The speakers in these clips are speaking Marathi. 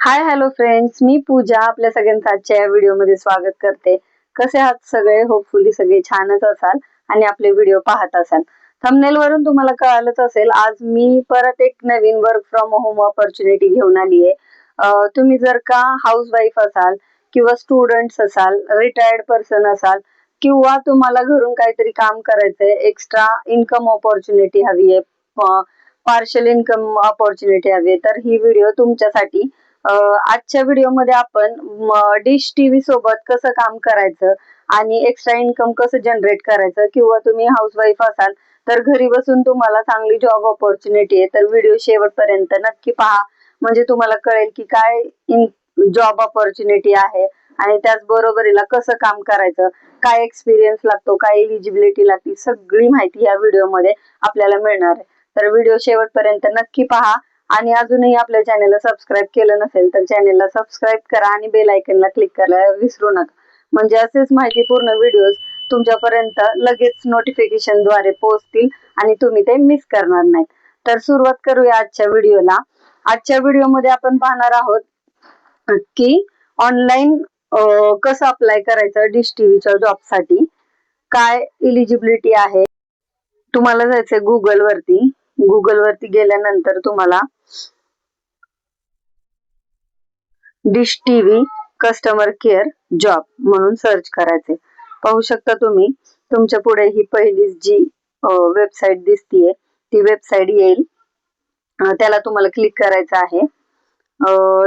हाय हॅलो फ्रेंड्स, मी पूजा आपल्या सगळ्यांचं आजच्या या व्हिडिओमध्ये स्वागत करते. कसे आहात सगळे? होपफुली सगळे छानच असाल आणि आपले व्हिडिओ पाहत असाल. थंबनेल वरून तुम्हाला कळालंच असेल, आज मी परत एक नवीन वर्क फ्रॉम होम ऑपॉर्च्युनिटी घेऊन आली आहे. तुम्ही जर का हाऊसवाईफ असाल किंवा स्टुडंट्स असाल, रिटायर्ड पर्सन असाल किंवा तुम्हाला घरून काहीतरी काम करायचंय, एक्स्ट्रा इन्कम ऑपॉर्च्युनिटी हवी आहे, पार्शल इन्कम ऑपॉर्च्युनिटी हवी आहे, तर ही व्हिडिओ तुमच्यासाठी. आजच्या व्हिडिओमध्ये आपण डिश टीव्ही सोबत कसं काम करायचं आणि एक्स्ट्रा इन्कम कसं जनरेट करायचं, किंवा तुम्ही हाऊसवाईफ असाल तर घरी बसून तुम्हाला चांगली जॉब ऑपॉर्च्युनिटी आहे, तर व्हिडिओ शेवटपर्यंत नक्की पहा. म्हणजे तुम्हाला कळेल की काय जॉब ऑपॉर्च्युनिटी आहे आणि त्याचबरोबरीला कसं काम करायचं, काय एक्सपिरियन्स लागतो, काय एलिजिबिलिटी लागते, सगळी माहिती या व्हिडिओमध्ये आपल्याला मिळणार आहे. तर व्हिडिओ शेवटपर्यंत नक्की पहा. आणि अजूनही आपल्या चॅनलला सबस्क्राईब केलं नसेल तर चॅनलला सबस्क्राईब करा आणि बेल आयकनला क्लिक करायला विसरू नका. म्हणजे असेच माहितीपूर्ण व्हिडिओज तुमच्यापर्यंत लगेच नोटिफिकेशन द्वारे पोहोचतील आणि तुम्ही ते मिस करणार नाहीत. तर सुरुवात करूया आजच्या व्हिडिओला. आजच्या व्हिडिओमध्ये आपण पाहणार आहोत की ऑनलाईन कसं अप्लाय करायचं डिश टीव्हीच्या जॉबसाठी, काय एलिजिबिलिटी आहे. तुम्हाला जायचंय गुगल वरती गेल्यानंतर तुम्हाला dish TV customer care job म्हणून सर्च करायचे. पाहू शकता तुम्ही, तुमच्या पुढे ही पहिली जी वेबसाईट दिसतीये ती वेबसाईट येईल. त्याला तुम्हाला क्लिक करायचं आहे.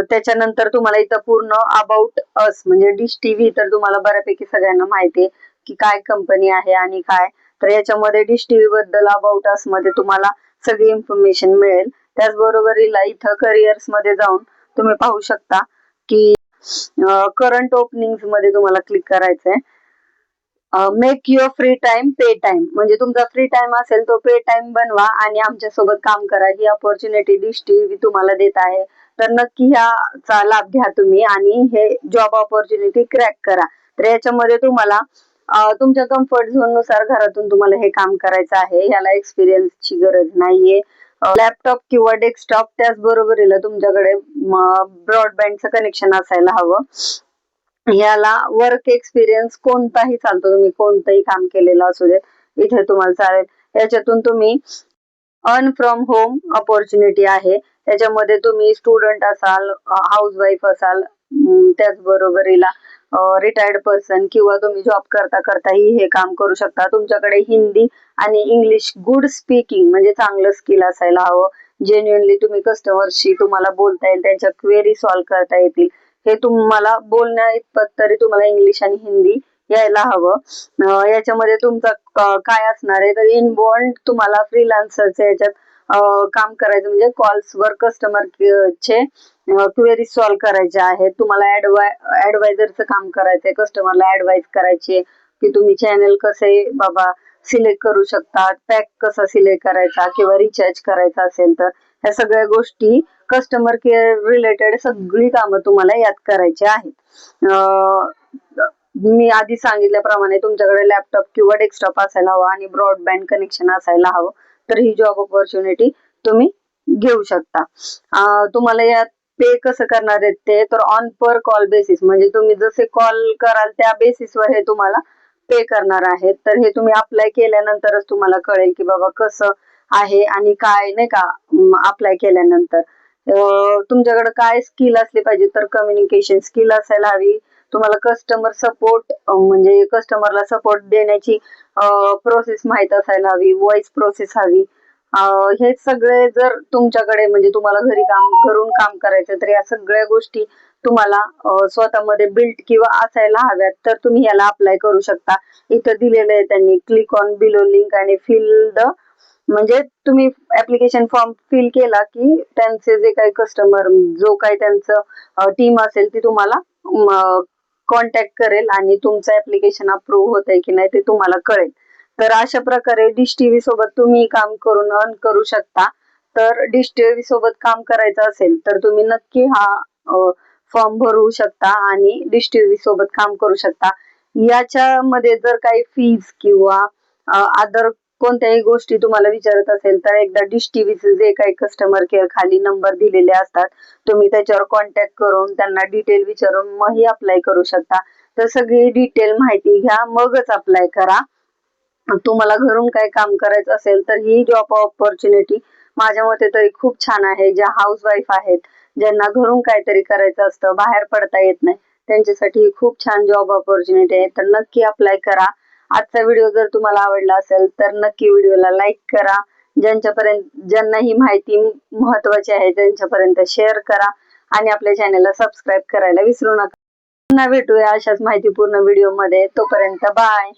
त्याच्यानंतर तुम्हाला इथं पूर्ण अबाउट अस म्हणजे डिश टीव्ही तर तुम्हाला बऱ्यापैकी सगळ्यांना माहिती आहे की काय कंपनी आहे आणि काय. तर याच्यामध्ये डिश टीव्ही बद्दल अबाउट अस मध्ये तुम्हाला सगळी इन्फॉर्मेशन मिळेल. त्याचबरोबर इथं करिअर्स मध्ये जाऊन तुम्ही पाहू शकता की करंट ओपनिंग मध्ये तुम्हाला क्लिक करायचंय. Make your free time pay time, म्हणजे तुमचा फ्री टाइम असेल तो पे टाइम बनवा आणि आमच्या सोबत काम करा. ही ऑपॉर्च्युनिटी डिश टीव्ही तुम्हाला देत आहे, तर नक्की ह्याचा लाभ घ्या तुम्ही आणि हे जॉब ऑपॉर्च्युनिटी क्रॅक करा. तर याच्यामध्ये तुम्हाला तुमच्या कम्फर्ट झोन नुसार घरातून तुम्हाला हे काम करायचं आहे. याला एक्सपिरियन्सची गरज नाहीये. लॅपटॉप किंवा डेस्कटॉप, त्याचबरोबरीला तुमच्याकडे ब्रॉडबँडचं कनेक्शन असायला हवं. याला वर्क एक्सपिरियन्स कोणताही चालतो, तुम्ही कोणतंही काम केलेलं असू दे इथे तुम्हाला चालेल. याच्यातून तुम्ही अर्न फ्रॉम होम ऑपॉर्च्युनिटी आहे. त्याच्यामध्ये तुम्ही स्टुडंट असाल, हाऊसवाईफ असाल, त्याचबरोबरीला रिटायर्ड पर्सन किंवा तुम्ही जॉब करता करताही हे काम करू शकता. तुमच्याकडे हिंदी आणि इंग्लिश गुड स्पीकिंग म्हणजे चांगलं स्किल असायला हवं. जेन्युअनली तुम्ही कस्टमरशी तुम्हाला बोलता येईल, त्यांच्या क्वेरी सॉल्व्ह करता येतील. हे तुम्हाला बोलण्या इतपत तरी तुम्हाला इंग्लिश आणि हिंदी यायला हवं. याच्यामध्ये तुमचा काय असणार आहे, तर इनबॉन्ड तुम्हाला फ्रीलान्सरच्या याच्यात काम करायचं, म्हणजे कॉल्सवर कस्टमर चे क्वेरी सॉल्व्ह करायचे आहेत. तुम्हाला ऍडवायझरचं काम करायचंय, कस्टमरला ऍडवाइज करायची की तुम्ही चॅनल कसे बाबा सिलेक्ट करू शकतात, पॅक कसा सिलेक्ट करायचा किंवा रिचार्ज करायचा असेल तर ह्या सगळ्या गोष्टी कस्टमर केअर रिलेटेड सगळी कामं तुम्हाला यात करायची आहेत. मी आधी सांगितल्याप्रमाणे तुमच्याकडे लॅपटॉप किंवा डेस्कटॉप असायला हवा आणि ब्रॉडबँड कनेक्शन असायला हवं, तर ही जॉब ऑपॉर्च्युनिटी तुम्ही घेऊ शकता. तुम्हाला यात पे कसं करणार आहेत ते, तर ऑन पर कॉल बेसिस, म्हणजे तुम्ही जसे कॉल कराल त्या बेसिसवर हे तुम्हाला पे करणार आहेत. तर हे तुम्ही अप्लाय केल्यानंतरच तुम्हाला कळेल की बाबा कसं आहे आणि काय नाही का. अप्लाय केल्यानंतर तुमच्याकडे काय स्किल असले पाहिजे, तर कम्युनिकेशन स्किल असायला हवी. तुम्हाला कस्टमर सपोर्ट म्हणजे कस्टमरला सपोर्ट देण्याची प्रोसेस माहित असायला हवी, व्हॉइस प्रोसेस हवी. हे सगळे जर तुमच्याकडे म्हणजे तुम्हाला घरून काम करायचं तर या सगळ्या गोष्टी तुम्हाला स्वतःमध्ये बिल्ट किंवा असायला हव्यात, तर तुम्ही याला अप्लाय करू शकता. इथं दिलेलं आहे त्यांनी, क्लिक ऑन बिलो लिंक आणि फिल द, म्हणजे तुम्ही ऍप्लिकेशन फॉर्म फिल केला की त्यांचे जे काही कस्टमर, जो काही त्यांचं टीम असेल ती तुम्हाला कॉन्टॅक्ट करेल आणि तुमचं ऍप्लिकेशन अप्रूव्ह होतंय की नाही ते तुम्हाला कळेल. तर अशा प्रकारे डिश टीव्ही सोबत तुम्ही काम करून अर्न करू शकता. तर डिश टीव्ही सोबत काम करायचं असेल तर तुम्ही नक्की हा फॉर्म भरू शकता आणि डिश टीव्ही सोबत काम करू शकता. याच्यामध्ये जर काही फीज किंवा अदर कोणत्याही गोष्टी तुम्हाला विचारत असेल तर एकदा डिश टीव्हीचे जे काही कस्टमर केअर खाली नंबर दिलेले असतात, तुम्ही त्याच्यावर कॉन्टॅक्ट करून त्यांना डिटेल विचारून मग अप्लाय करू शकता. तर सगळी डिटेल माहिती घ्या, मगच अप्लाय करा. तुम्हाला घरून काय काम करायचं असेल तर ही जॉब ऑपॉर्च्युनिटी माझ्या मते तरी खूप छान आहे. ज्या हाऊस वाईफ आहेत, ज्यांना घरून काहीतरी करायचं असतं, बाहेर पडता येत नाही, त्यांच्यासाठी ही खूप छान जॉब ऑपॉर्च्युनिटी आहे. तर नक्की अप्लाय करा. आजचा व्हिडिओ जर तुम्हाला आवडला असेल तर नक्की व्हिडिओला लाईक करा. ज्यांना ही माहिती महत्वाची आहे त्यांच्यापर्यंत शेअर करा आणि आपल्या चॅनलला सबस्क्राईब करायला विसरू नका. पुन्हा भेटूया अशाच माहितीपूर्ण व्हिडिओ मध्ये. तोपर्यंत बाय.